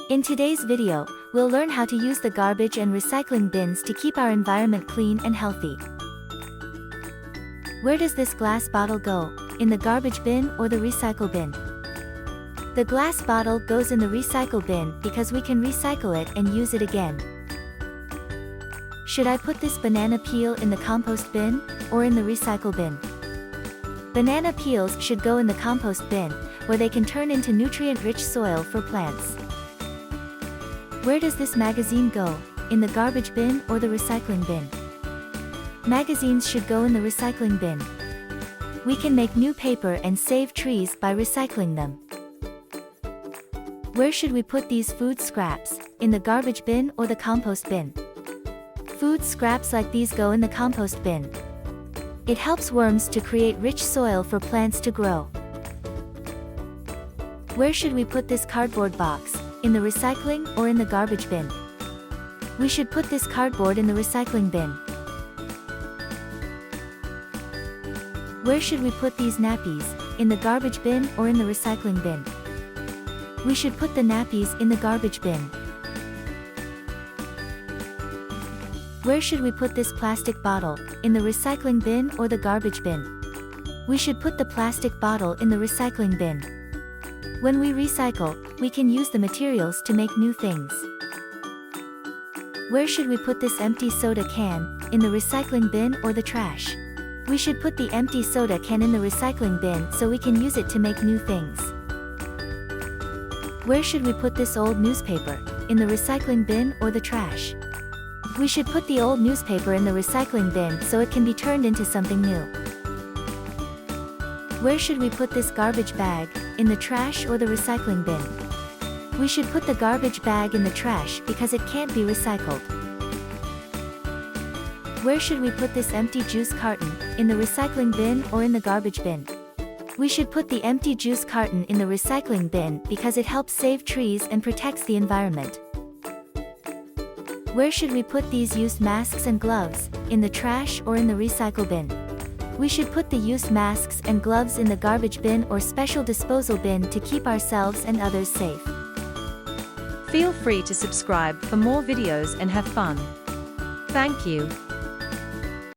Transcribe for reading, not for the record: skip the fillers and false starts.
In today's video, we'll learn how to use the garbage and recycling bins to keep our environment clean and healthy. Where does this glass bottle go? In the garbage bin or the recycle bin? The glass bottle goes in the recycle bin because we can recycle it and use it again. Should I put this banana peel in the compost bin or in the recycle bin? Banana peels should go in the compost bin, where they can turn into nutrient-rich soil for plants. Where does this magazine go? In the garbage bin or the recycling bin? Magazines should go in the recycling bin. We can make new paper and save trees by recycling them. Where should we put these food scraps? In the garbage bin or the compost bin? Food scraps like these go in the compost bin. It helps worms to create rich soil for plants to grow. Where should we put this cardboard box? In the recycling or in the garbage bin? We should put this cardboard in the recycling bin. Where should we put these nappies? In the garbage bin or in the recycling bin? We should put the nappies in the garbage bin. Where should we put this plastic bottle? In the recycling bin or the garbage bin? We should put the plastic bottle in the recycling bin. When we recycle, we can use the materials to make new things. Where should we put this empty soda can? In the recycling bin or the trash? We should put the empty soda can in the recycling bin so we can use it to make new things. Where should we put this old newspaper? In the recycling bin or the trash? We should put the old newspaper in the recycling bin so it can be turned into something new. Where should we put this garbage bag? In the trash or the recycling bin? We should put the garbage bag in the trash because it can't be recycled. Where should we put this empty juice carton? In the recycling bin or in the garbage bin? We should put the empty juice carton in the recycling bin because it helps save trees and protects the environment. Where should we put these used masks and gloves? In the trash or in the recycle bin? We should put the used masks and gloves in the garbage bin or special disposal bin to keep ourselves and others safe. Feel free to subscribe for more videos and have fun. Thank you.